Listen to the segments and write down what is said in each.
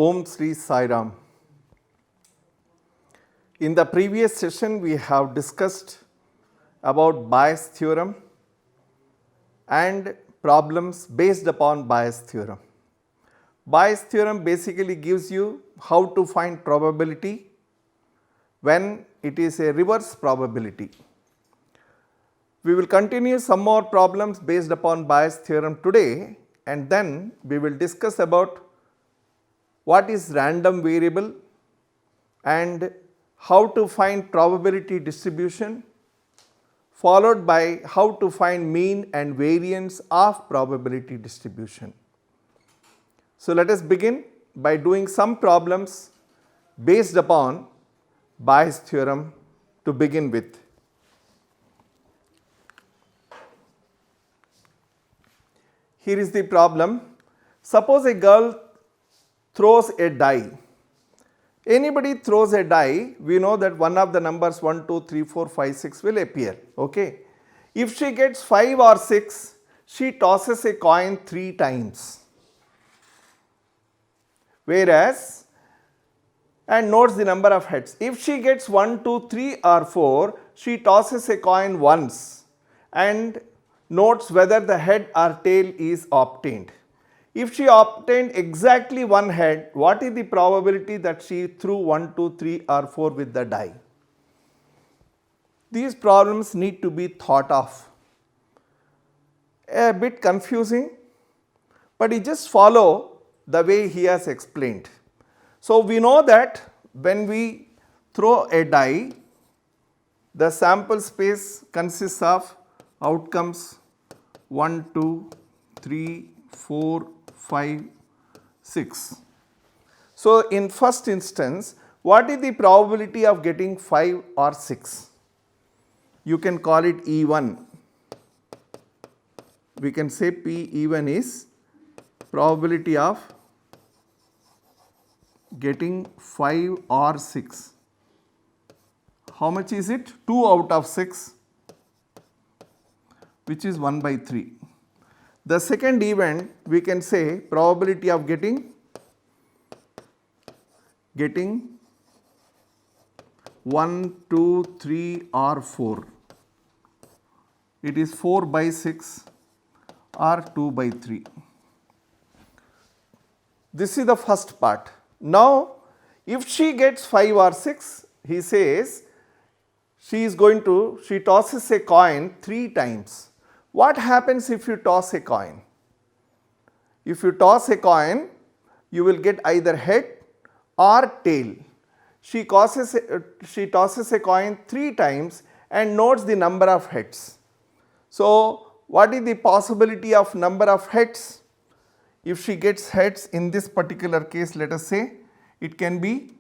Om Sri Sai Ram. In the previous session, we have discussed about Bayes' theorem and problems based upon Bayes' theorem. Bayes' theorem basically gives you how to find probability when it is a reverse probability. We will continue some more problems based upon Bayes' theorem today, and then we will discuss about what is random variable and how to find probability distribution, followed by how to find mean and variance of probability distribution. So, let us begin by doing some problems based upon Bayes' theorem to begin with. Here is the problem. Suppose a girl throws a die. Anybody throws a die, we know that one of the numbers 1, 2, 3, 4, 5, 6 will appear. Okay. If she gets 5 or 6, she tosses a coin 3 times. Whereas, and notes the number of heads. If she gets 1, 2, 3 or 4, she tosses a coin once and notes whether the head or tail is obtained. If she obtained exactly one head, what is the probability that she threw 1, 2, 3 or 4 with the die? These problems need to be thought of. A bit confusing, but you just follow the way he has explained. So, we know that when we throw a die, the sample space consists of outcomes 1, 2, 3, 4, 5, 6. So, in first instance, what is the probability of getting 5 or 6? You can call it E1. We can say P1 is probability of getting 5 or 6. How much is it? 2 out of 6, which is 1 by 3. The second event, we can say probability of getting 1, 2, 3 or 4. It is 4 by 6 or 2 by 3. This is the first part. Now, if she gets 5 or 6, he says she tosses a coin 3 times. What happens if you toss a coin? If you toss a coin, you will get either head or tail. She tosses a coin 3 times and notes the number of heads. So, what is the possibility of number of heads? If she gets heads, in this particular case, let us say it can be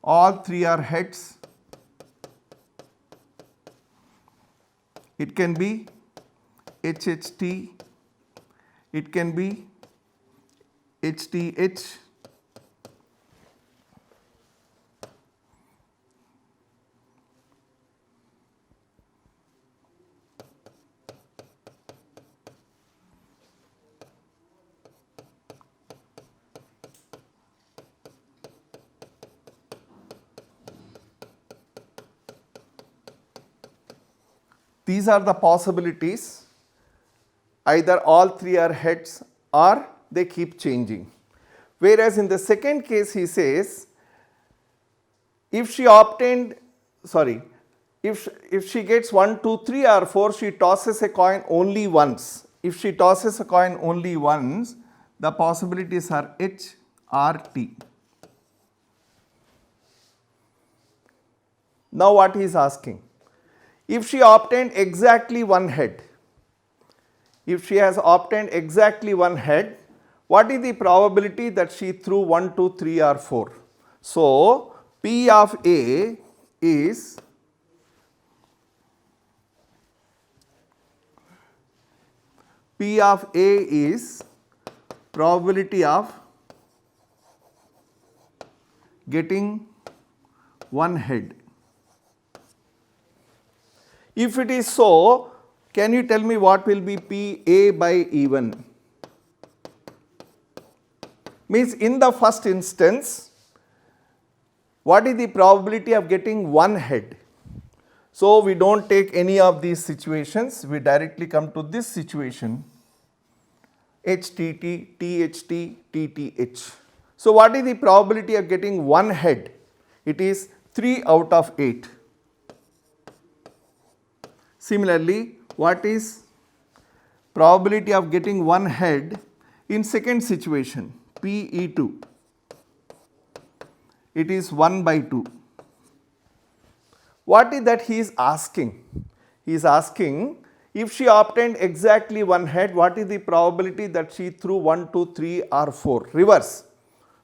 all 3 are heads. It can be HHT, it can be HTH, these are the possibilities. Either all 3 are heads or they keep changing. Whereas in the second case, he says if she gets 1, 2, 3 or 4, she tosses a coin only once. If she tosses a coin only once, the possibilities are H or T. Now, what he is asking? If she obtained exactly one head, if she has obtained exactly one head, what is the probability that she threw 1, 2, 3 or 4? So, P of A is probability of getting one head. If it is so, can you tell me what will be P A by E1? Means in the first instance, what is the probability of getting one head? So, we do not take any of these situations, we directly come to this situation HTT, THT, TTH. So, what is the probability of getting one head? It is 3 out of 8. Similarly, what is probability of getting one head in second situation PE2? It is 1 by 2. What is that he is asking? He is asking if she obtained exactly one head, what is the probability that she threw 1, 2, 3 or 4? Reverse.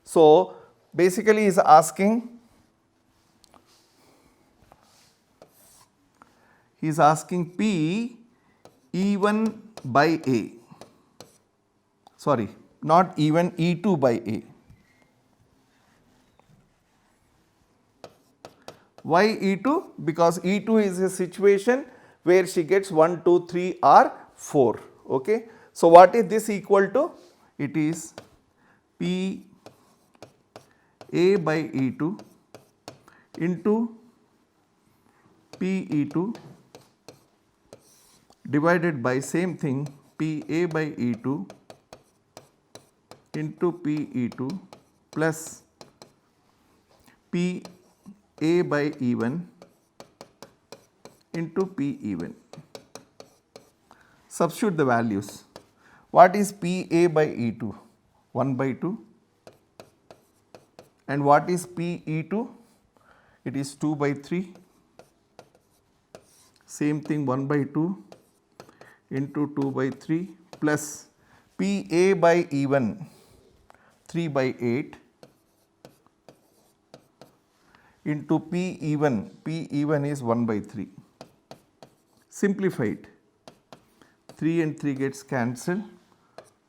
So, basically he is asking, P E1 by A, sorry, not even E2 by A. Why E2? Because E2 is a situation where she gets 1, 2, 3 or 4. Okay. So, what is this equal to? It is P A by E2 into P E2 divided by same thing P A by E2 into P E2 plus P A by E1 into P E1. Substitute the values. What is P A by E2? 1 by 2. And what is P E2? It is 2 by 3. Same thing 1 by 2 into 2 by 3 plus P A by E1 3 by 8 into P E1. P E1 is 1 by 3. Simplified. 3 and 3 gets cancelled,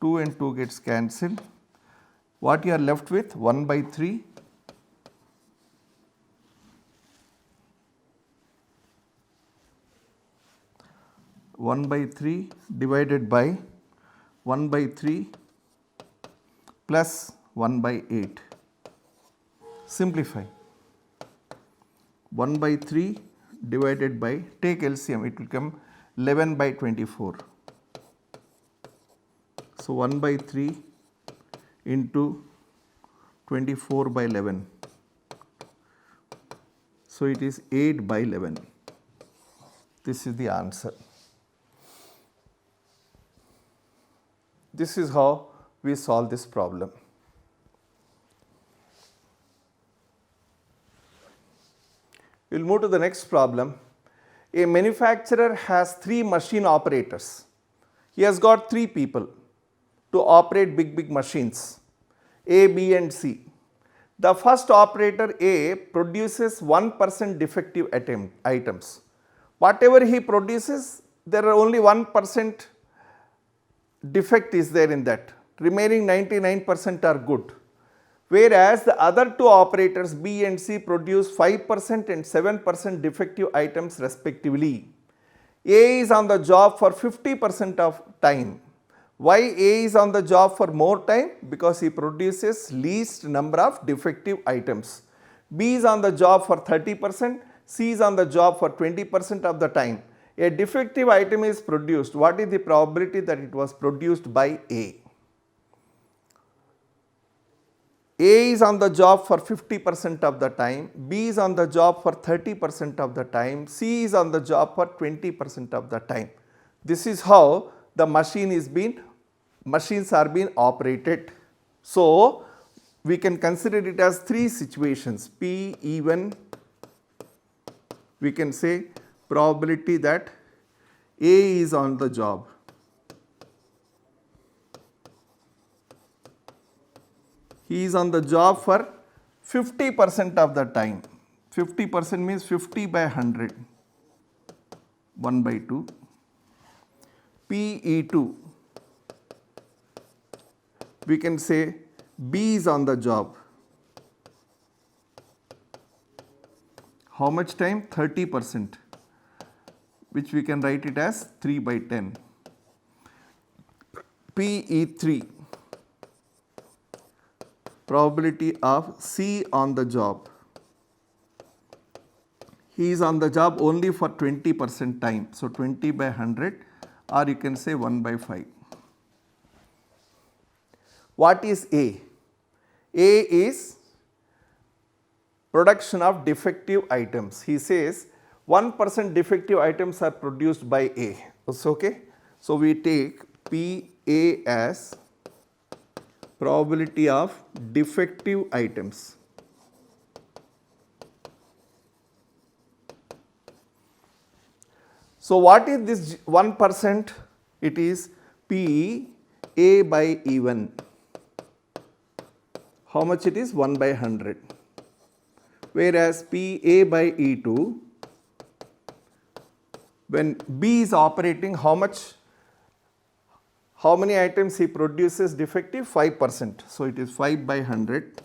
2 and 2 gets cancelled. What you are left with? 1 by 3 1 by 3 divided by 1 by 3 plus 1 by 8. Simplify. 1 by 3 divided by, take LCM, it will come 11 by 24. So, 1 by 3 into 24 by 11. So, it is 8 by 11. This is the answer. This is how we solve this problem. We will move to the next problem. A manufacturer has 3 machine operators. He has got 3 people to operate big machines A, B and C. The first operator A produces 1% defective items. Whatever he produces, there are only 1% defect is there in that. Remaining 99% are good. Whereas the other 2 operators B and C produce 5% and 7% defective items respectively. A is on the job for 50% of time. Why A is on the job for more time? Because he produces least number of defective items. B is on the job for 30%, C is on the job for 20% of the time. A defective item is produced. What is the probability that it was produced by A? A is on the job for 50% of the time, B is on the job for 30% of the time, C is on the job for 20% of the time. This is how the machines are being operated. So, we can consider it as 3 situations. P even, we can say probability that A is on the job. He is on the job for 50% of the time. 50% means 50 by 100, 1 by 2. PE2, we can say B is on the job. How much time? 30%, which we can write it as 3 by 10. PE3, probability of C on the job. He is on the job only for 20% time. So 20 by 100, or you can say 1 by 5. What is A? A is production of defective items. He says 1% defective items are produced by A. It's okay. So we take PA as probability of defective items. So what is this 1%? It is P A by E1. How much it is? 1 by 100. Whereas P A by E2, when B is operating, how many items he produces defective? 5%. So it is 5 by 100.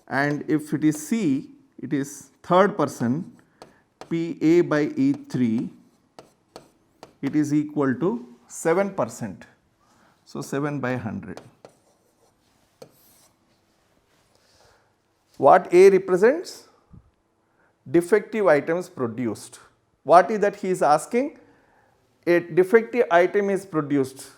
And if it is C, it is third person, PA by E3, it is equal to 7%. So 7 by 100. What A represents? Defective items produced. What is that he is asking? A defective item is produced.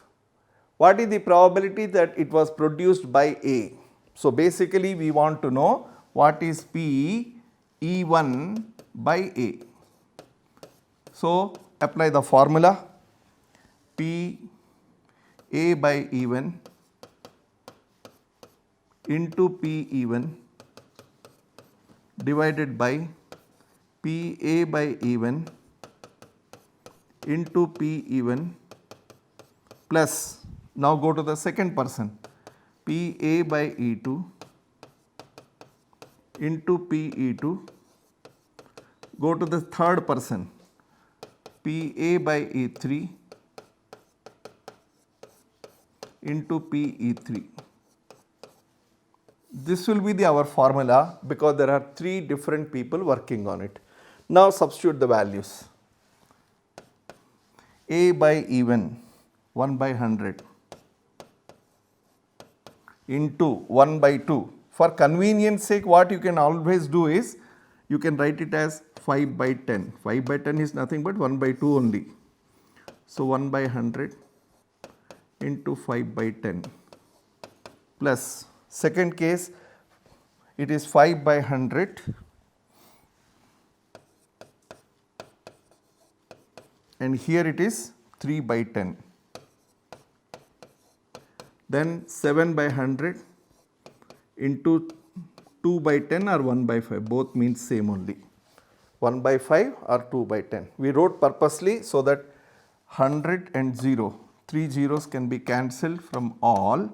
What is the probability that it was produced by A? So basically we want to know what is P E1 by A. So apply the formula P A by E1 into P E1 divided by P A by E1 into P E1 plus, now go to the second person, P A by E2 into P E2, go to the third person, P A by E3 into P E3. This will be our formula because there are 3 different people working on it. Now substitute the values. A by E1, 1 by 100 into 1 by 2. For convenience sake, what you can always do is, you can write it as 5 by 10. 5 by 10 is nothing but 1 by 2 only. So 1 by 100 into 5 by 10 plus, second case, it is 5 by 100 and here it is 3 by 10. Then 7 by 100 into 2 by 10 or 1 by 5, both means same only. 1 by 5 or 2 by 10. We wrote purposely so that 100 and 0, 3 zeros can be cancelled from all,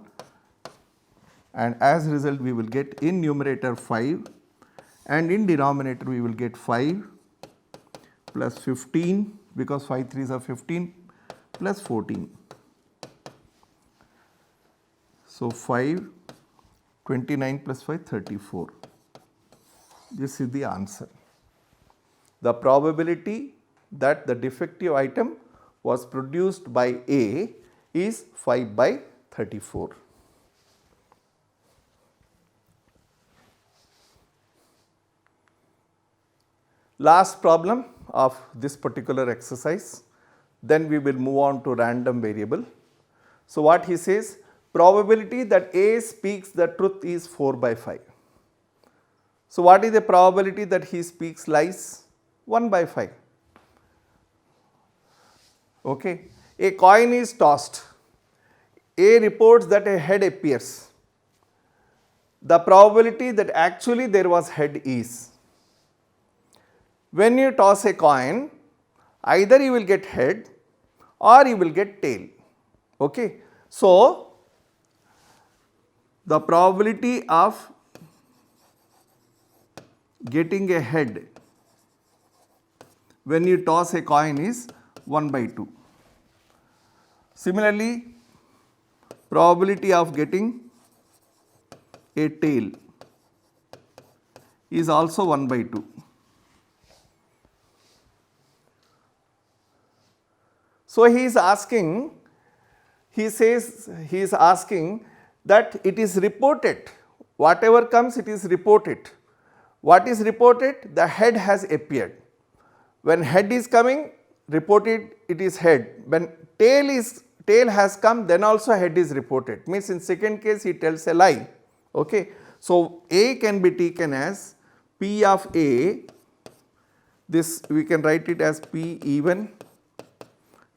and as a result we will get in numerator 5 and in denominator we will get 5 plus 15, because 5 3s are 15, plus 14. So 5, 29 plus 5, 34. This is the answer. The probability that the defective item was produced by A is 5 by 34. Last problem of this particular exercise, then we will move on to random variable. So what he says, probability that A speaks the truth is 4 by 5. So what is the probability that he speaks lies? 1 by 5. Okay. A coin is tossed. A reports that a head appears. The probability that actually there was head is, when you toss a coin, either you will get head or you will get tail. Okay. So the probability of getting a head when you toss a coin is 1 by 2. Similarly, probability of getting a tail is also 1 by 2. So he is asking, he says he is asking that it is reported, whatever comes it is reported. What is reported? The head has appeared. When head is coming, reported it is head. When tail has come, then also head is reported. Means in second case he tells a lie. Okay. So A can be taken as P of A. This we can write it as P even.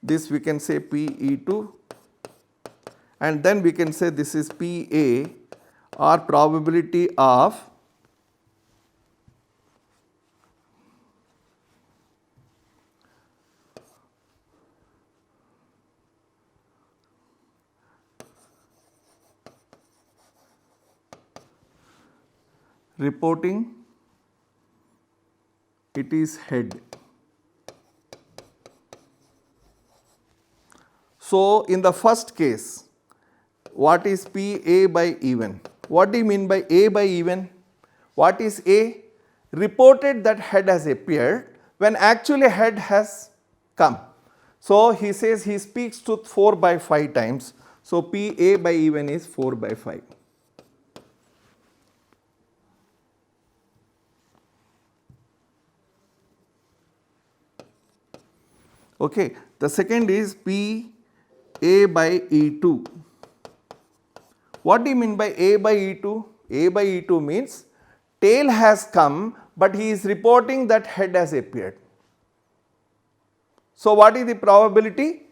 This we can say P E2, and then we can say this is P A, or probability of reporting it is head. So in the first case, what is P A by even? What do you mean by A by even? What is A? Reported that head has appeared when actually head has come. So he says he speaks truth 4 by 5 times. So P A by even is 4 by 5. Okay. The second is P A by E2. What do you mean by A by E2? A by E2 means tail has come, but he is reporting that head has appeared. So what is the probability?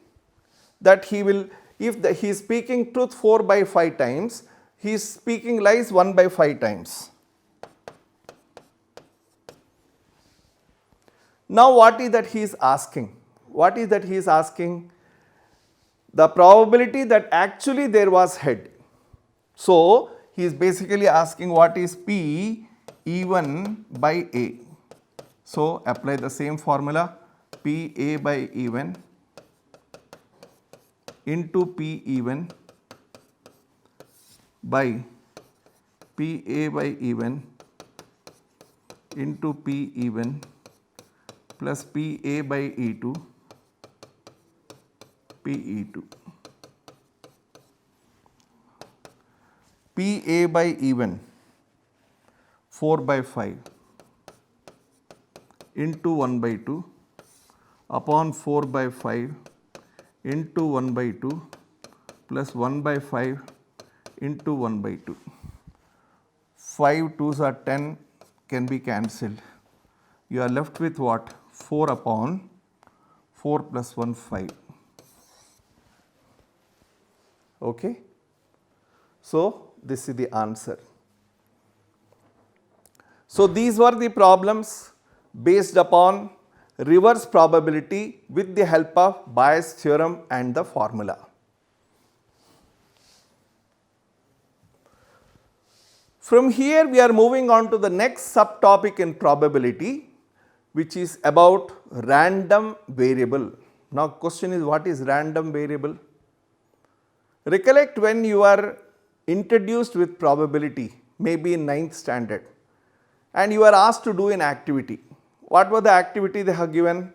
That he will, if he is speaking truth 4 by 5 times, he is speaking lies 1 by 5 times. Now what is that he is asking? What is that he is asking? The probability that actually there was head. So he is basically asking what is P even by A. So apply the same formula, P A by even into P even by P A by even into P even plus P A by E2 P E2. P A by even 4 by 5 into 1 by 2 upon 4 by 5 into 1 by 2 plus 1 by 5 into 1 by 2. 5 2s are 10, can be cancelled. You are left with what? 4 upon 4 plus 1 5. Okay. So this is the answer. So these were the problems based upon reverse probability with the help of Bayes theorem and the formula. From here we are moving on to the next subtopic in probability, which is about random variable. Now question is, what is random variable? Recollect when you are introduced with probability, maybe in 9th standard, and you are asked to do an activity. What was the activity they have given?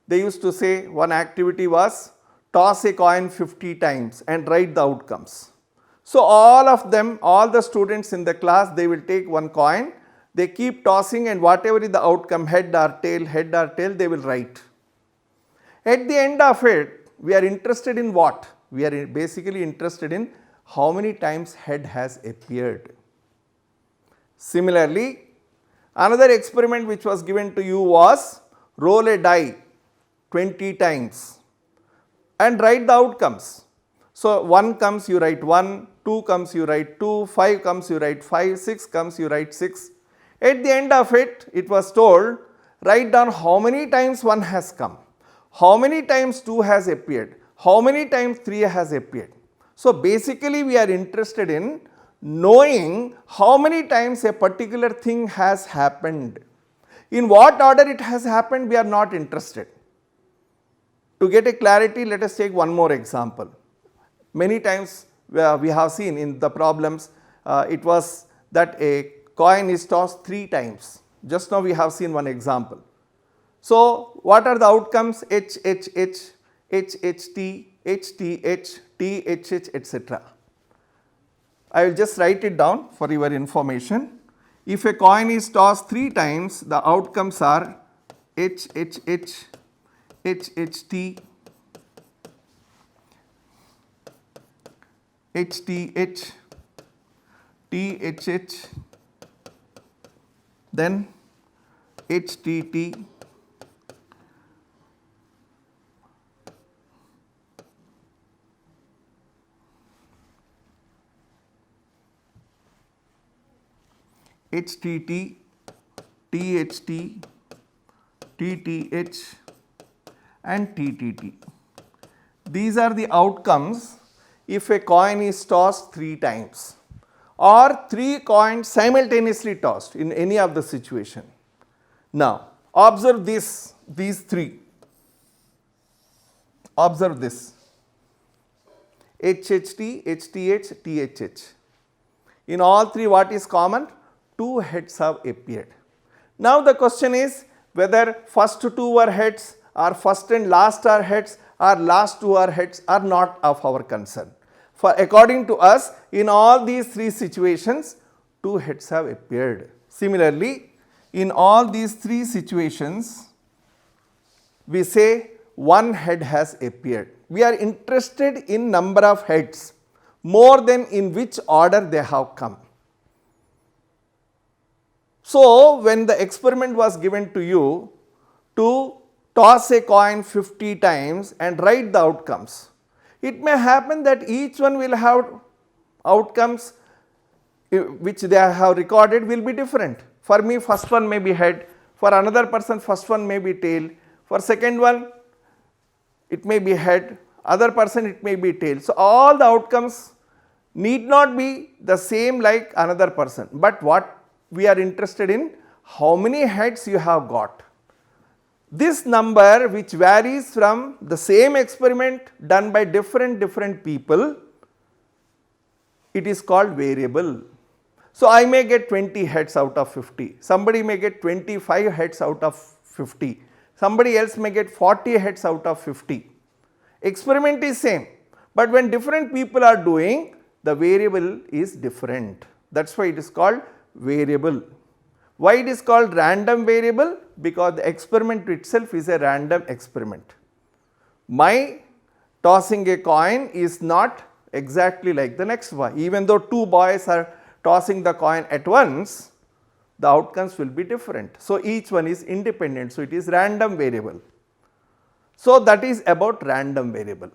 They used to say one activity was toss a coin 50 times and write the outcomes. So all of them, all the students in the class, they will take one coin, they keep tossing, and whatever is the outcome, head or tail, they will write. At the end of it, we are interested in what? We are basically interested in how many times head has appeared. Similarly, another experiment which was given to you was roll a die 20 times and write the outcomes. So 1 comes you write 1, 2 comes you write 2, 5 comes you write 5, 6 comes you write 6. At the end of it, it was told write down how many times 1 has come, how many times 2 has appeared, how many times 3 has appeared. So basically we are interested in knowing how many times a particular thing has happened. In what order it has happened, we are not interested. To get a clarity, let us take one more example. Many times we have seen in the problems, it was that a coin is tossed 3 times. Just now we have seen one example. So what are the outcomes? H, H, H, H, H, T, H, T, H, T, H, H, etc. I will just write it down for your information. If a coin is tossed 3 times, the outcomes are H, H, H, H, H, T, H, T, H, T, H, H, then H, T, T, HTT, THT, TTH and TTT. These are the outcomes if a coin is tossed 3 times or 3 coins simultaneously tossed in any of the situation. Now, observe these 3. Observe this HHT, HTH, THH. In all 3 what is common? 2 heads have appeared. Now the question is whether first 2 were heads or first and last are heads or last 2 are heads are not of our concern. For according to us, in all these 3 situations 2 heads have appeared. Similarly, in all these 3 situations we say 1 head has appeared. We are interested in number of heads more than in which order they have come. So, when the experiment was given to you to toss a coin 50 times and write the outcomes, it may happen that each one will have outcomes which they have recorded will be different. For me, first one may be head, for another person first one may be tail, for second one it may be head, other person it may be tail. So, all the outcomes need not be the same like another person, but what we are interested in, how many heads you have got. This number which varies from the same experiment done by different people, it is called variable. So, I may get 20 heads out of 50, somebody may get 25 heads out of 50, somebody else may get 40 heads out of 50. Experiment is same, but when different people are doing, the variable is different. That is why it is called variable. Why it is called random variable? Because the experiment itself is a random experiment. My tossing a coin is not exactly like the next one. Even though 2 boys are tossing the coin at once, the outcomes will be different. So, each one is independent. So, it is random variable. So, that is about random variable.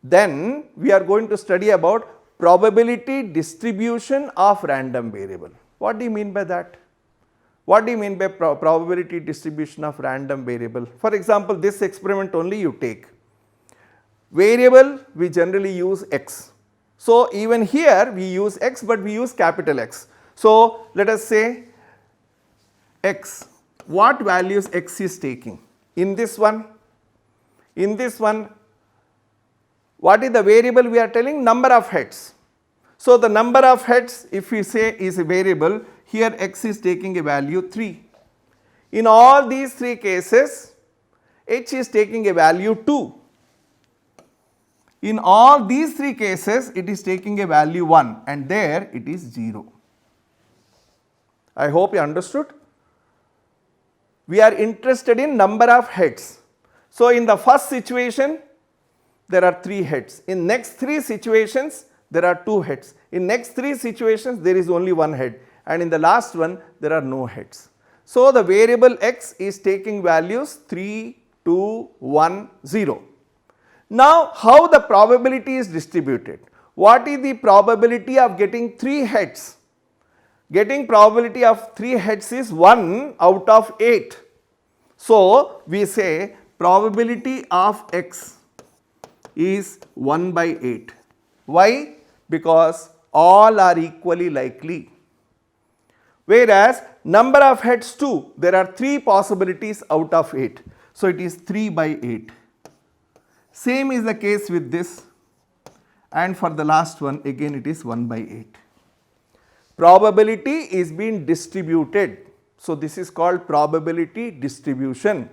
Then we are going to study about probability distribution of random variable. What do you mean by that? What do you mean by probability distribution of random variable? For example, this experiment only you take. Variable we generally use x. So, even here we use x, but we use capital X. So, let us say x. What values x is taking? In this one, what is the variable we are telling? Number of heads. So, the number of heads if we say is a variable, here x is taking a value 3. In all these 3 cases, h is taking a value 2. In all these 3 cases, it is taking a value 1 and there it is 0. I hope you understood. We are interested in number of heads. So, in the first situation, there are 3 heads. In next 3 situations, there are 2 heads. In next 3 situations, there is only 1 head, and in the last one, there are no heads. So, the variable x is taking values 3, 2, 1, 0. Now, how the probability is distributed? What is the probability of getting 3 heads? Getting probability of 3 heads is 1 out of 8. So, we say probability of x is 1 by 8. Why? Because all are equally likely. Whereas, number of heads too, there are 3 possibilities out of 8. So, it is 3 by 8. Same is the case with this, and for the last one again it is 1 by 8. Probability is being distributed. So, this is called probability distribution.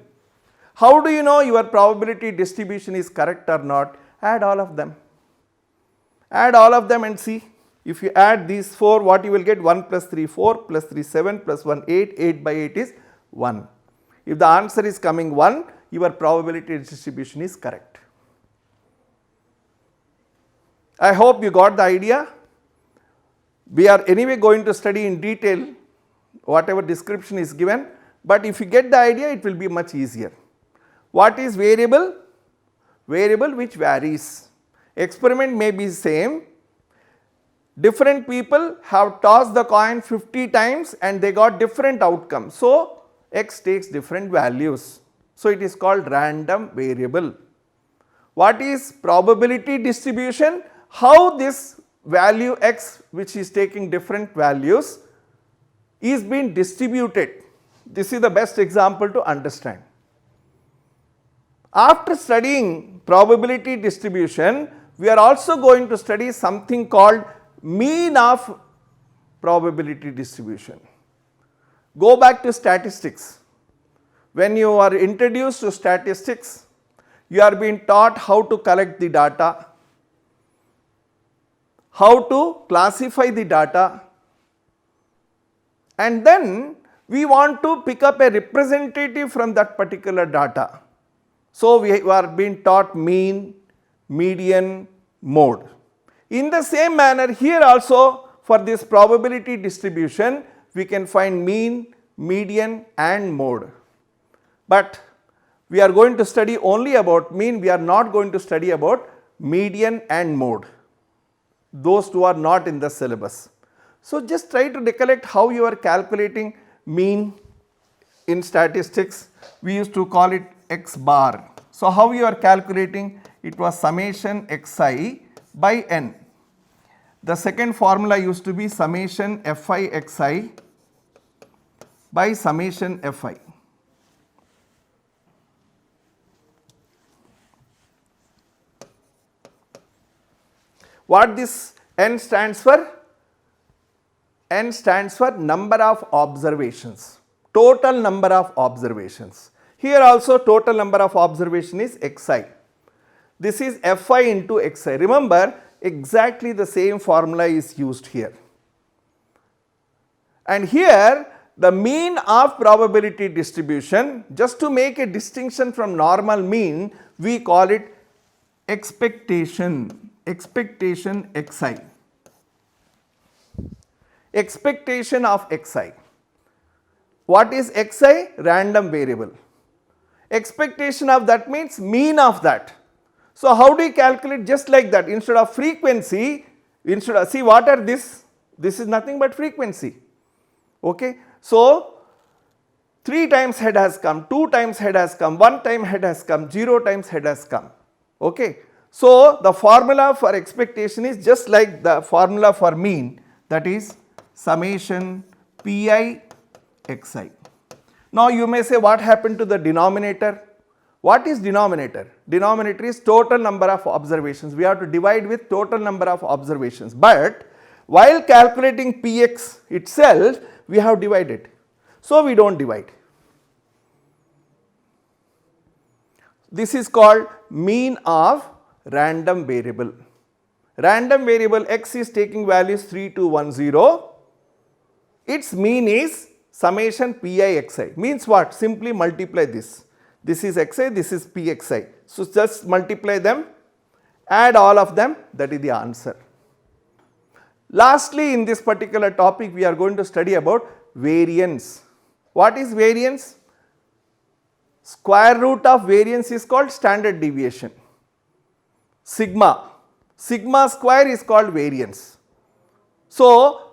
How do you know your probability distribution is correct or not? Add all of them. Add all of them and see If you add these 4, what you will get? 1 plus 3, 4 plus 3, 7 plus 1, 8, 8 by 8 is 1. If the answer is coming 1, your probability distribution is correct. I hope you got the idea. We are anyway going to study in detail whatever description is given, but if you get the idea, it will be much easier. What is variable? Variable which varies. Experiment may be same. Different people have tossed the coin 50 times and they got different outcomes. So, x takes different values. So, it is called random variable. What is probability distribution? How this value x, which is taking different values, is being distributed. This is the best example to understand. After studying probability distribution, we are also going to study something called mean of probability distribution. Go back to statistics. When you are introduced to statistics, you are being taught how to collect the data, how to classify the data, and then we want to pick up a representative from that particular data. So, we are being taught mean, median, mode. In the same manner, here also for this probability distribution, we can find mean, median and mode. But we are going to study only about mean, we are not going to study about median and mode. Those two are not in the syllabus. So, just try to recollect how you are calculating mean in statistics. We used to call it x bar. So, how you are calculating? It was summation xi by n. The second formula used to be summation fi xi by summation fi. What this n stands for? N stands for number of observations, total number of observations. Here also total number of observation is xi. This is fi into xi. Remember, exactly the same formula is used here. And here the mean of probability distribution, just to make a distinction from normal mean, we call it expectation xi. Expectation of xi. What is xi? Random variable. Expectation of that means mean of that. So, how do you calculate? Just like that, instead of frequency, instead of, see what are this? This is nothing but frequency. Okay. So, 3 times head has come, 2 times head has come, 1 time head has come, 0 times head has come. Okay. So, the formula for expectation is just like the formula for mean, that is summation pi xi. Now, you may say, what happened to the denominator? What is denominator? Denominator is total number of observations. We have to divide with total number of observations, but while calculating px itself, we have divided. So, we do not divide. This is called mean of random variable. Random variable x is taking values 3, 2, 1, 0. Its mean is summation pi xi. Means what? Simply multiply this. This is xi, this is pxi. So, just multiply them, add all of them, that is the answer. Lastly, in this particular topic, we are going to study about variance. What is variance? Square root of variance is called standard deviation. Sigma square is called variance. So,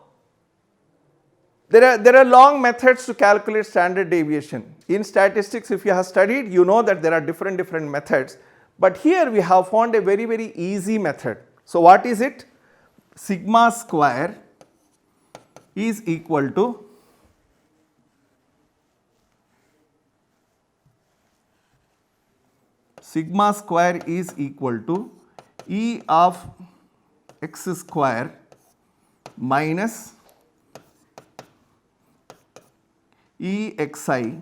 there are long methods to calculate standard deviation. In statistics, if you have studied, you know that there are different methods, but here we have found a very easy method. So, what is it? Sigma square is equal to E of x square minus EXI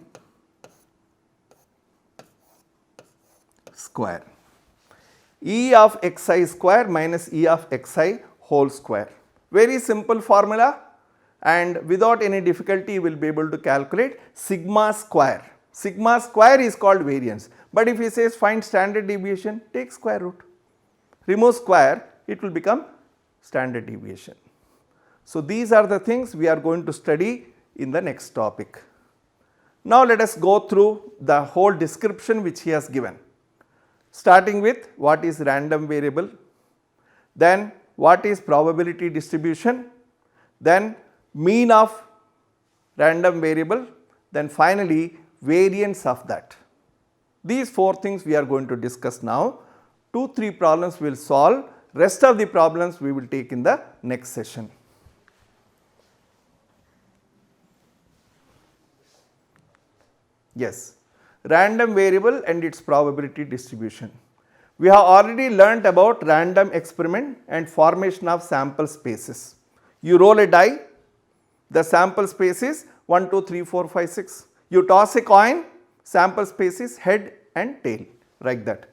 square. E of xi square minus E of xi whole square. Very simple formula, and without any difficulty you will be able to calculate sigma square. Sigma square is called variance, but if he says find standard deviation, take square root. Remove square, it will become standard deviation. So, these are the things we are going to study in the next topic. Now, let us go through the whole description which he has given, starting with what is random variable, then what is probability distribution, then mean of random variable, then finally variance of that. These 4 things we are going to discuss now. 2-3 problems we will solve, rest of the problems we will take in the next session. Yes, random variable and its probability distribution. We have already learnt about random experiment and formation of sample spaces. You roll a die, the sample space is 1, 2, 3, 4, 5, 6. You toss a coin, sample space is head and tail, like that.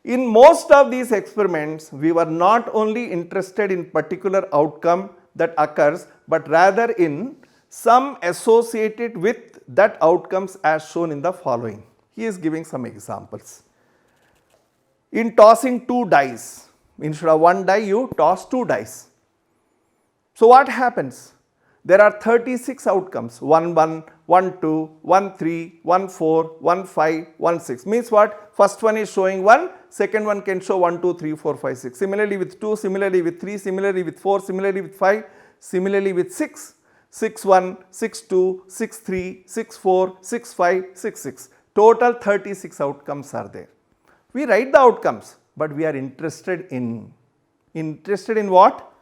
In most of these experiments, we were not only interested in particular outcome that occurs, but rather in some associated with that outcomes as shown in the following. He is giving some examples. In tossing 2 dice, instead of 1 die you toss 2 dice. So, what happens? There are 36 outcomes, 1 1, 1 2, 1 3, 1 4, 1 5, 1 6, means what? First one is showing 1, second one can show 1 2 3 4 5 6, similarly with 2, similarly with 3, similarly with 4, similarly with 5, similarly with 6, 6 1, 6 2, 6 3, 6 4, 6 5, 6 6, total 36 outcomes are there. We write the outcomes, but we are interested in what?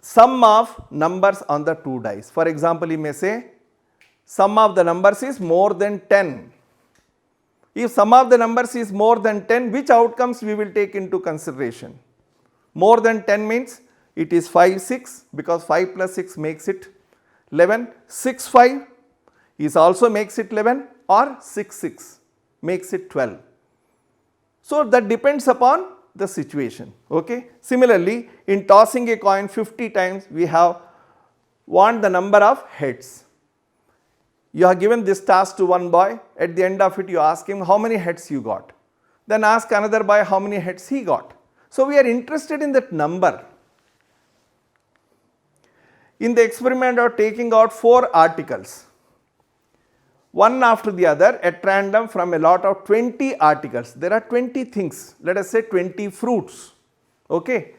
Sum of numbers on the 2 dice. For example, you may say sum of the numbers is more than 10. If sum of the numbers is more than 10, which outcomes we will take into consideration? More than 10 means it is 5 6, because 5 plus 6 makes it 11, 6 5 is also makes it 11, or 6 6 makes it 12. So, that depends upon the situation. Okay. Similarly, in tossing a coin 50 times, we want the number of heads. You have given this task to one boy, at the end of it you ask him how many heads you got, then ask another boy how many heads he got. So, we are interested in that number. In the experiment of taking out 4 articles, one after the other at random from a lot of 20 articles. There are 20 things, let us say 20 fruits, okay,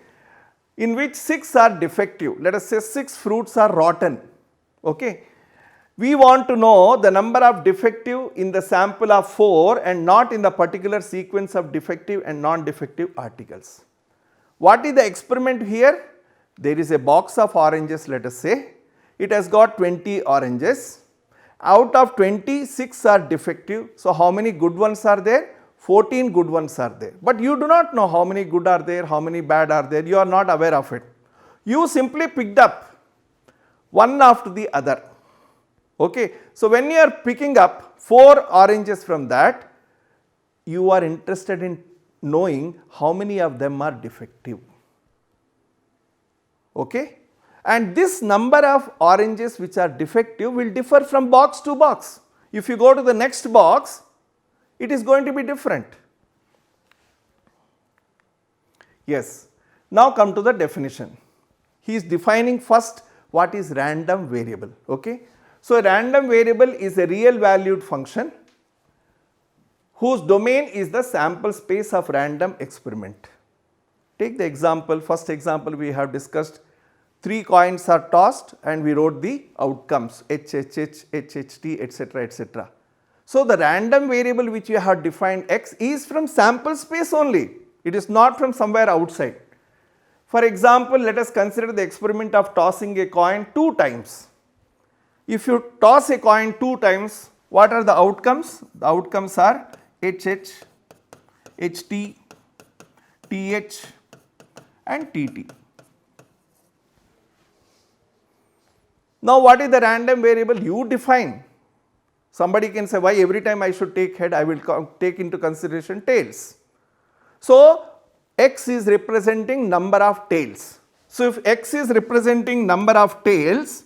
in which 6 are defective. Let us say 6 fruits are rotten. Okay. We want to know the number of defective in the sample of 4 and not in the particular sequence of defective and non-defective articles. What is the experiment here? There is a box of oranges, let us say. It has got 20 oranges. Out of 20, 6 are defective. So, how many good ones are there? 14 good ones are there. But you do not know how many good are there, how many bad are there. You are not aware of it. You simply picked up one after the other. Okay. So, when you are picking up 4 oranges from that, you are interested in knowing how many of them are defective. Okay. And this number of oranges which are defective will differ from box to box. If you go to the next box, it is going to be different. Yes. Now come to the definition. He is defining first what is random variable. Okay. So, a random variable is a real valued function whose domain is the sample space of random experiment. Take the example, first example we have discussed. 3 coins are tossed and we wrote the outcomes H, H, H, H, H, T, etc., etc. So, the random variable which you have defined x is from sample space only, it is not from somewhere outside. For example, let us consider the experiment of tossing a coin 2 times. If you toss a coin 2 times, what are the outcomes? The outcomes are H, H, H, T, T, H and T, T. Now, what is the random variable you define? Somebody can say, why every time I should take head, I will take into consideration tails. So, x is representing number of tails. So, if x is representing number of tails,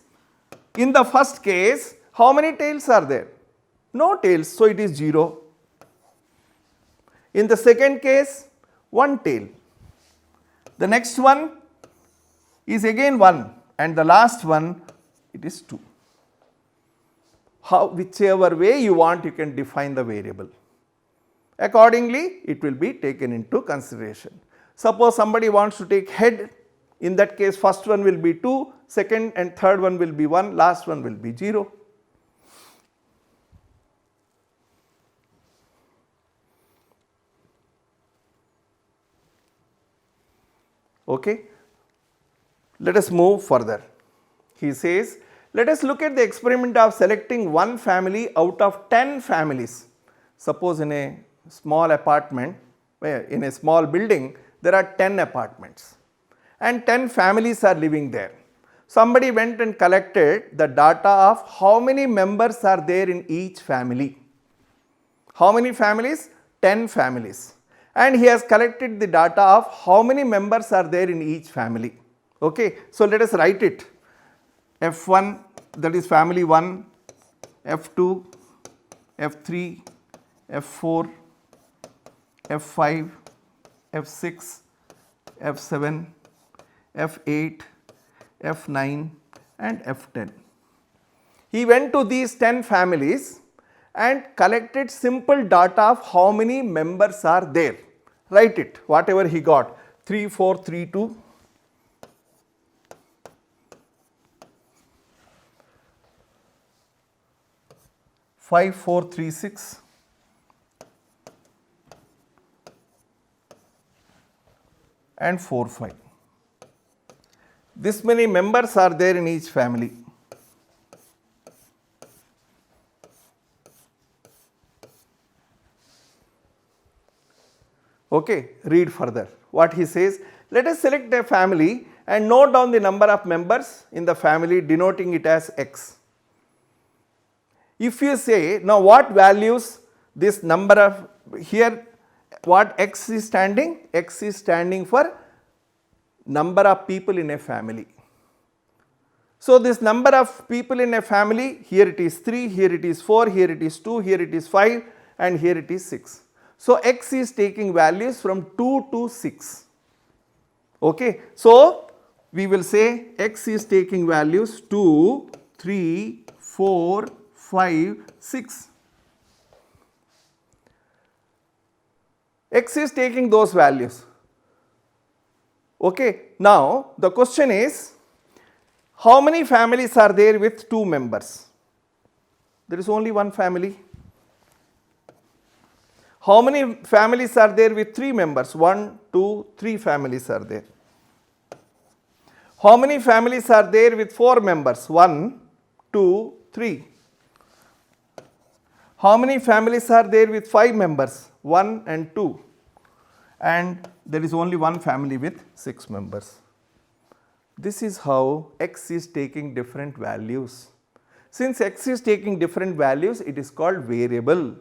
in the first case, how many tails are there? No tails, so it is 0. In the second case, 1 tail. The next one is again 1 and the last one it is 2. Whichever way you want, you can define the variable. Accordingly, it will be taken into consideration. Suppose somebody wants to take head, in that case first one will be 2, second and third one will be 1, last one will be 0. Okay. Let us move further. He says, let us look at the experiment of selecting one family out of 10 families. Suppose in a small apartment, in a small building, there are 10 apartments and 10 families are living there. Somebody went and collected the data of how many members are there in each family. How many families? 10 families. And he has collected the data of how many members are there in each family. Okay. So, let us write it. F1, that is family 1, F2, F3, F4, F5, F6, F7, F8, F9 and F10. He went to these 10 families and collected simple data of how many members are there. Write it, whatever he got, 3, 4, 3, 2. 5, 4, 3, 6. And 4, 5. This many members are there in each family. Okay, read further. What he says, let us select a family and note down the number of members in the family, denoting it as x. If you say, now what values this number of, here what x is standing? X is standing for number of people in a family. So, this number of people in a family, here it is 3, here it is 4, here it is 2, here it is 5 and here it is 6. So, x is taking values from 2 to 6. Okay. So, we will say x is taking values 2, 3, 4, 5, 6. X is taking those values. Okay. Now, the question is, how many families are there with 2 members? There is only one family. How many families are there with 3 members? 1, 2, 3 families are there. How many families are there with 4 members? 1, 2, 3. How many families are there with 5 members? 1 and 2. And there is only one family with 6 members. This is how x is taking different values. Since x is taking different values, it is called variable.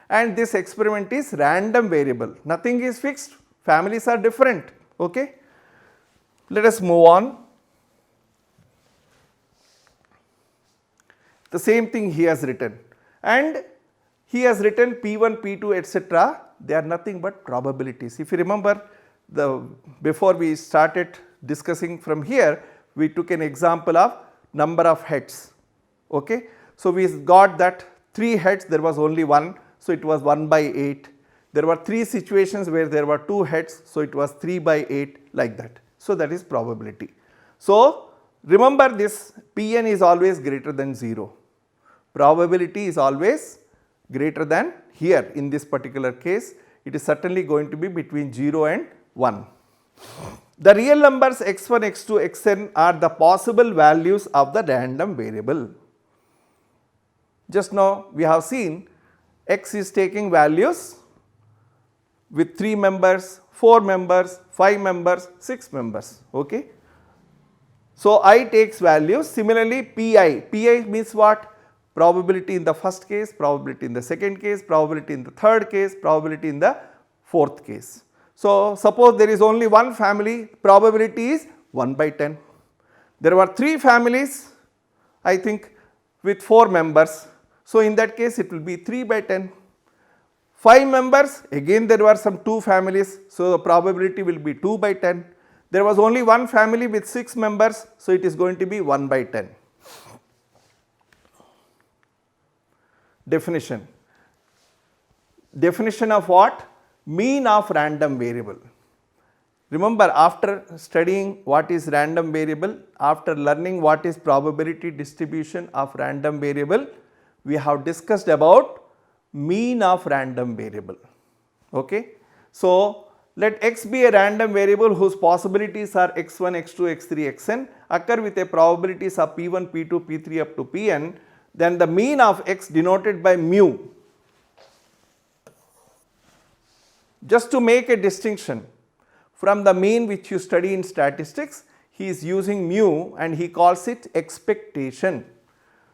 And this experiment is random variable. Nothing is fixed, families are different. Okay. Let us move on. The same thing he has written, and he has written P1, P2, etc. They are nothing but probabilities. If you remember, before we started discussing from here, we took an example of number of heads. Okay. So, we got that 3 heads, there was only 1. So, it was 1 by 8. There were 3 situations where there were 2 heads. So, it was 3 by 8 like that. So, that is probability. So, remember this, Pn is always greater than 0. Probability is always greater than, here in this particular case, it is certainly going to be between 0 and 1. The real numbers x1, x2, xn are the possible values of the random variable. Just now we have seen x is taking values with 3 members, 4 members, 5 members, 6 members. Okay. So, I takes values. Similarly, pi means what? Probability in the first case, probability in the second case, probability in the third case, probability in the fourth case. So, suppose there is only one family, probability is 1 by 10. There were 3 families, I think, with 4 members. So, in that case it will be 3 by 10. 5 members, again there were some 2 families, so the probability will be 2 by 10. There was only one family with 6 members, so it is going to be 1 by 10. Definition. Definition of what? Mean of random variable. Remember, after studying what is random variable, after learning what is probability distribution of random variable, we have discussed about mean of random variable. Okay. So, let x be a random variable whose possibilities are x1, x2, x3, xn occur with a probabilities of p1, p2, p3 up to pn, then the mean of x denoted by mu. Just to make a distinction from the mean which you study in statistics, he is using mu and he calls it expectation.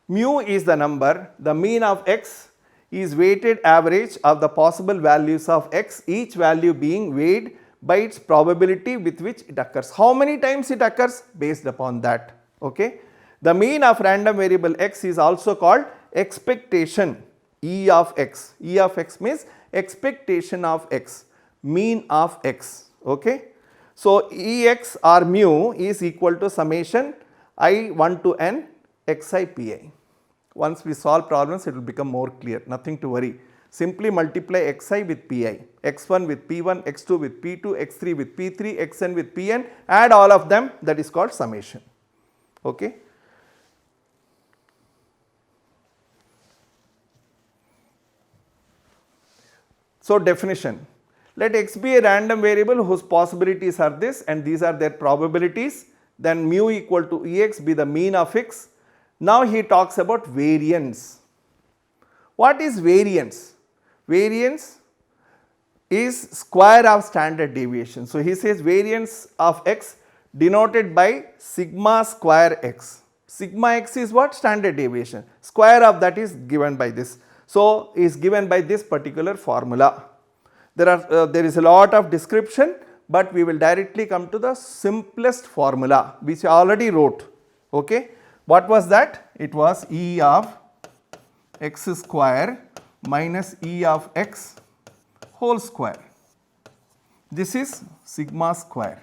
Mu is the number, the mean of x is weighted average of the possible values of x, each value being weighed by its probability with which it occurs. How many times it occurs? Based upon that. Okay. The mean of random variable x is also called expectation, E of x. E of x means expectation of x, mean of x. Okay. So, Ex or mu is equal to summation I 1 to n xi pi. Once we solve problems, it will become more clear, nothing to worry. Simply multiply xi with pi, x1 with p1, x2 with p2, x3 with p3, xn with pn, add all of them, that is called summation. Okay. So, definition. Let x be a random variable whose possibilities are this and these are their probabilities, then mu equal to Ex be the mean of x. Now, he talks about variance. What is variance? Variance is square of standard deviation. So, he says variance of x denoted by sigma square x. Sigma x is what? Standard deviation. Square of that is given by this. So, is given by this particular formula. There is a lot of description, but we will directly come to the simplest formula which I already wrote. Okay. What was that? It was E of x square minus E of x whole square. This is sigma square.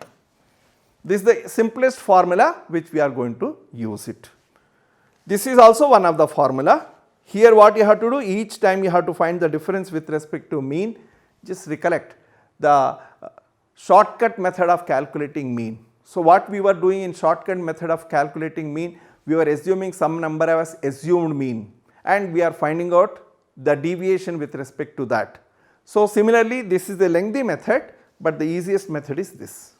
This is the simplest formula which we are going to use it. This is also one of the formula. Here what you have to do, each time you have to find the difference with respect to mean. Just recollect the shortcut method of calculating mean. So, what we were doing in shortcut method of calculating mean, we were assuming some number as assumed mean and we are finding out the deviation with respect to that. So, similarly, this is a lengthy method, but the easiest method is this.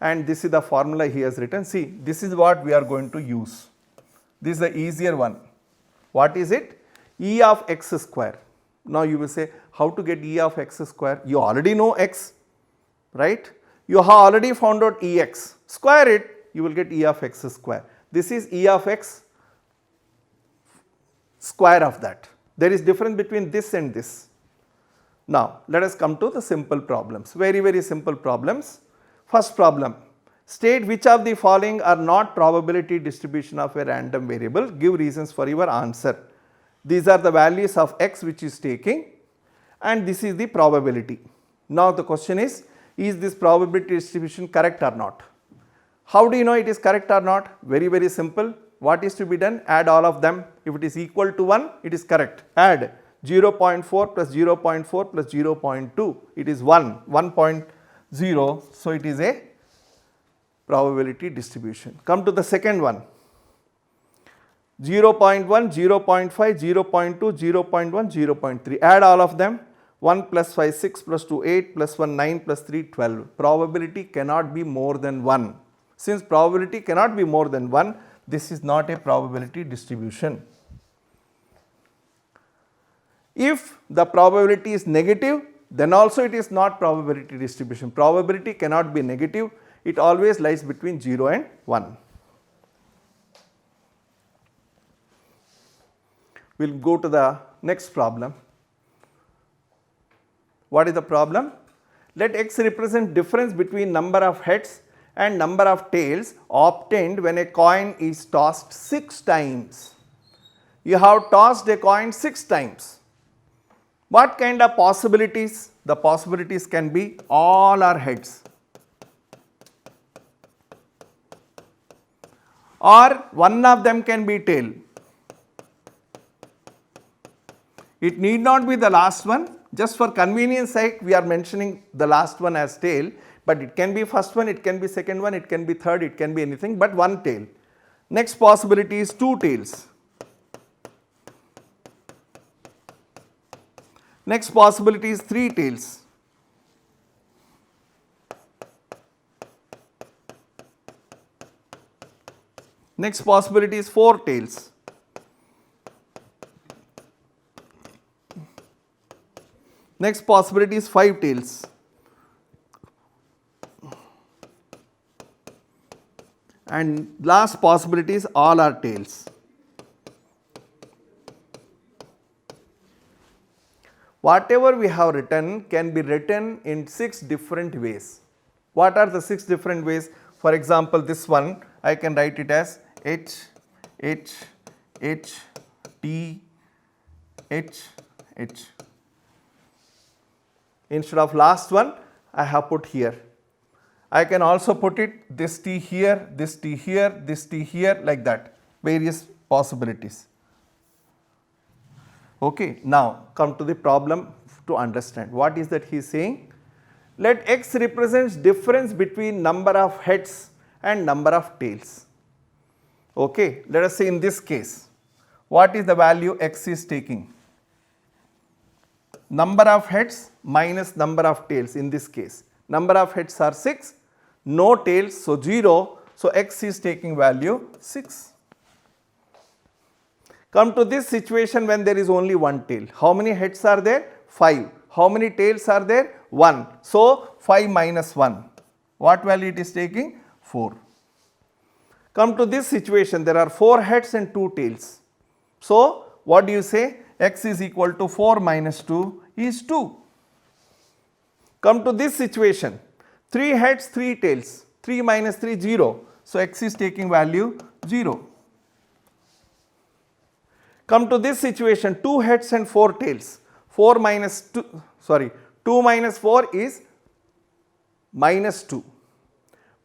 And this is the formula he has written. See, this is what we are going to use. This is the easier one. What is it? E of x square. Now, you will say, how to get E of x square? You already know x, right? You have already found out Ex. Square it, you will get E of x square. This is E of x square of that. There is difference between this and this. Now, let us come to the simple problems, very, very simple problems. First problem, state which of the following are not probability distribution of a random variable, give reasons for your answer. These are the values of x which is taking and this is the probability. Now, the question is this probability distribution correct or not? How do you know it is correct or not? Very, very simple. What is to be done? Add all of them. If it is equal to 1, it is correct. Add 0.4 plus 0.4 plus 0.2, it is 1.0. So, it is a probability distribution. Come to the second one, 0.1, 0.5, 0.2, 0.1, 0.3. Add all of them. 1 plus 5, 6 plus 2, 8 plus 1, 9 plus 3, 12. Probability cannot be more than 1. Since probability cannot be more than 1, this is not a probability distribution. If the probability is negative, then also it is not probability distribution. Probability cannot be negative, it always lies between 0 and 1. We will go to the next problem. What is the problem? Let x represent difference between number of heads and number of tails obtained when a coin is tossed 6 times. You have tossed a coin 6 times. What kind of possibilities? The possibilities can be all are heads, or one of them can be tail. It need not be the last one. Just for convenience sake, we are mentioning the last one as tail, but it can be first one, it can be second one, it can be third, it can be anything but one tail. Next possibility is 2 tails. Next possibility is 3 tails. Next possibility is 4 tails. Next possibility is 5 tails. And last possibility is all are tails. Whatever we have written can be written in 6 different ways. What are the 6 different ways? For example, this one I can write it as H, H, H, T, H, H. Instead of last one, I have put here. I can also put it this T here, this T here, this T here, like that, various possibilities. Okay, now come to the problem to understand. What is that he is saying? Let x represents difference between number of heads and number of tails. Okay, let us say in this case, what is the value x is taking? Number of heads minus number of tails in this case. Number of heads are 6, no tails, so 0, so x is taking value 6. Come to this situation when there is only one tail. How many heads are there? 5. How many tails are there? 1. So 5 minus 1. What value it is taking? 4. Come to this situation, there are 4 heads and 2 tails. So what do you say? X is equal to 4 minus 2 is 2. Come to this situation, 3 heads, 3 tails. 3 minus 3, 0. So x is taking value 0. Come to this situation, 2 heads and 4 tails. 2 minus 4 is minus 2.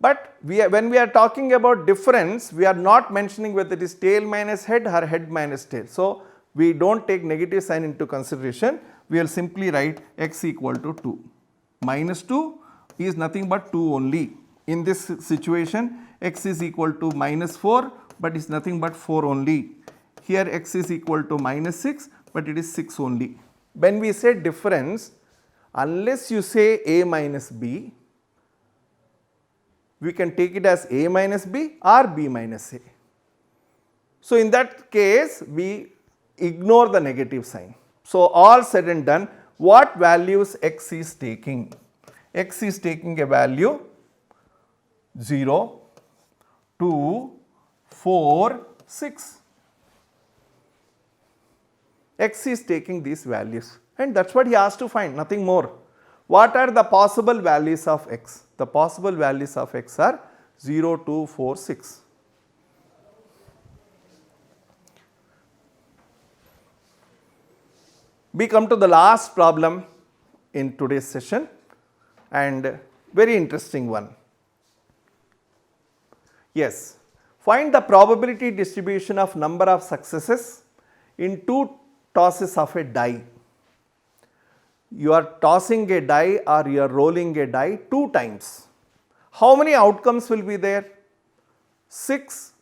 But when we are talking about difference, we are not mentioning whether it is tail minus head or head minus tail. So we do not take negative sign into consideration. We will simply write x equal to 2. Minus 2 is nothing but 2 only. In this situation, x is equal to minus 4, but is nothing but 4 only. Here x is equal to minus 6, but it is 6 only. When we say difference, unless you say a minus b, we can take it as a minus b or b minus a. So in that case, we ignore the negative sign. So all said and done, what values x is taking? X is taking a value 0, 2, 4, 6. X is taking these values, and that is what he asked to find, nothing more. What are the possible values of x? The possible values of x are 0, 2, 4, 6. We come to the last problem in today's session, and very interesting one. Yes, find the probability distribution of number of successes in 2 tosses of a die. You are tossing a die or you are rolling a die 2 times. How many outcomes will be there? 6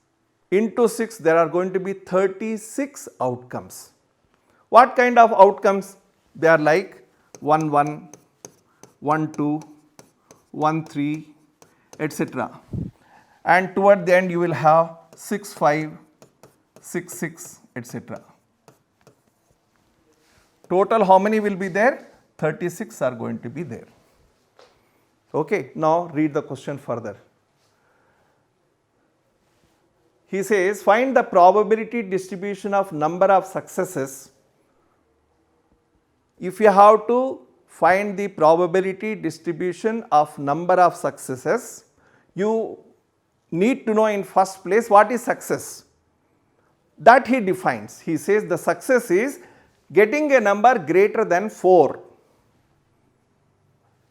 into 6, there are going to be 36 outcomes. What kind of outcomes? They are like 1, 1, 1, 2, 1, 3, etc. And toward the end you will have 6, 5, 6, 6, etc. Total how many will be there? 36 are going to be there. Okay, now read the question further. He says, find the probability distribution of number of successes if you have to find the probability distribution of number of successes, you need to know in first place what is success. That he defines. He says the success is getting a number greater than 4.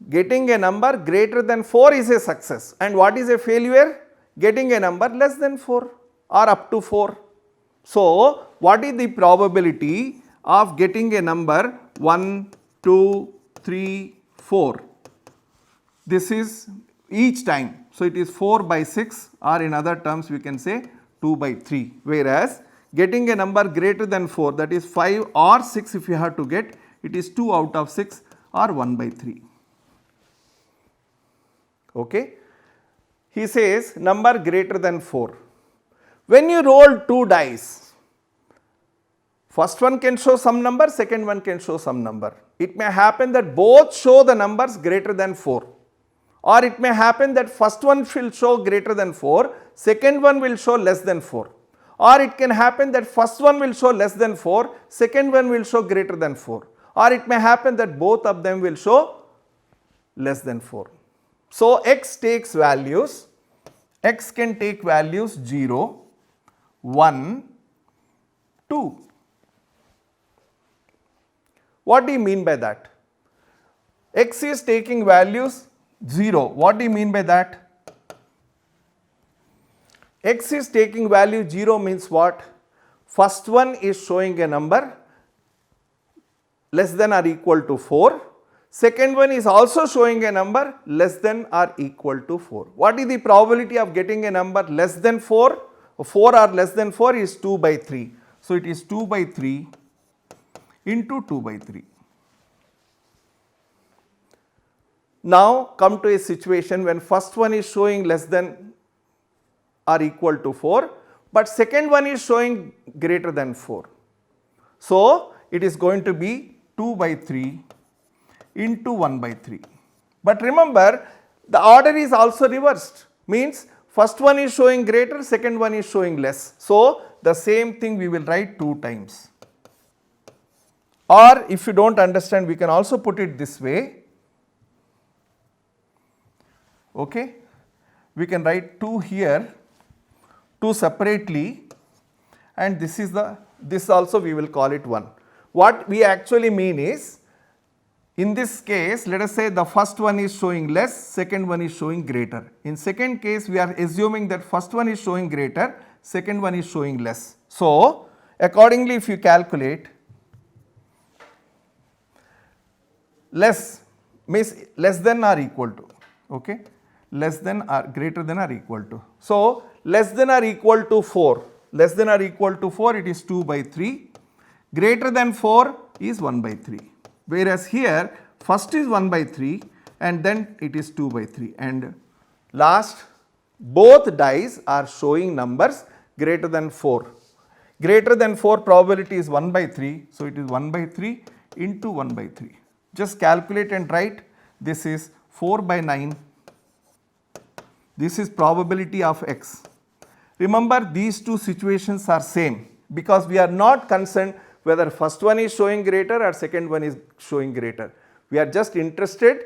Getting a number greater than 4 is a success, and what is a failure? Getting a number less than 4 or up to 4. So, what is the probability of getting a number 1, 2, 3, 4? This is each time. So, it is 4 by 6, or in other terms we can say 2 by 3, whereas getting a number greater than 4, that is 5 or 6 if you have to get, it is 2 out of 6 or 1 by 3. Okay. He says number greater than 4. When you roll 2 dice, first one can show some number, second one can show some number. It may happen that both show the numbers greater than 4, or it may happen that first one will show greater than 4, second one will show less than 4, or it can happen that first one will show less than 4, second one will show greater than 4, or it may happen that both of them will show less than 4. So, x takes values, x can take values 0, 1, 2. What do you mean by that? X is taking values 0. What do you mean by that? X is taking value 0 means what? First one is showing a number less than or equal to 4. Second one is also showing a number less than or equal to 4. What is the probability of getting a number less than 4? 4 or less than 4 is 2 by 3. So, it is 2 by 3 into 2 by 3. Now, come to a situation when first one is showing less than or equal to 4, but second one is showing greater than 4. So, it is going to be 2 by 3 into 1 by 3. But remember, the order is also reversed, means first one is showing greater, second one is showing less. So, the same thing we will write 2 times. Or if you do not understand, we can also put it this way. Okay. We can write 2 here, 2 separately, and this also we will call it 1. What we actually mean is, in this case, let us say the first one is showing less, second one is showing greater. In second case, we are assuming that first one is showing greater, second one is showing less. So, accordingly, if you calculate, less means less than or equal to, okay, less than or greater than or equal to. So, less than or equal to 4, less than or equal to 4, it is 2 by 3, greater than 4 is 1 by 3. Whereas here first is 1 by 3 and then it is 2 by 3, and last both dice are showing numbers greater than 4. Greater than 4 probability is 1 by 3, so it is 1 by 3 into 1 by 3. Just calculate and write, this is 4 by 9, this is probability of x. Remember, these two situations are same because we are not concerned whether first one is showing greater or second one is showing greater. We are just interested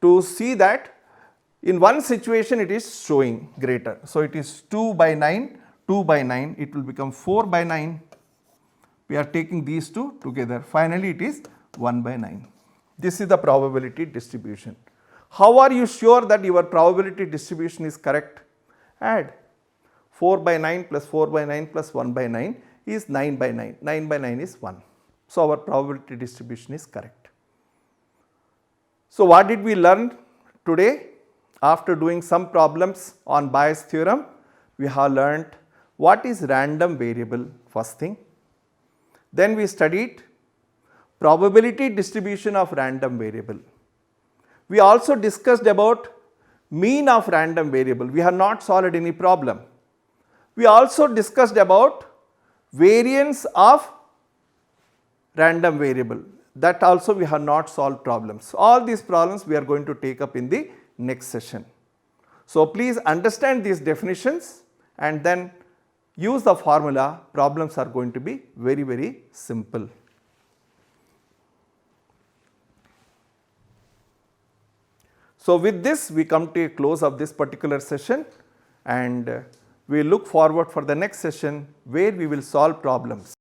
to see that in one situation it is showing greater. So, it is 2 by 9, 2 by 9, it will become 4 by 9. We are taking these two together. Finally, it is 1 by 9. This is the probability distribution. How are you sure that your probability distribution is correct? Add 4 by 9 plus 4 by 9 plus 1 by 9 is 9 by 9, 9 by 9 is 1. So, our probability distribution is correct. So, what did we learn today? After doing some problems on Bayes theorem, we have learnt what is random variable first thing. Then we studied probability distribution of random variable. We also discussed about mean of random variable. We have not solved any problem. We also discussed about variance of random variable, that also we have not solved problems. All these problems we are going to take up in the next session. So, please understand these definitions and then use the formula. Problems are going to be very, very simple. So, with this we come to a close of this particular session, and we look forward for the next session where we will solve problems.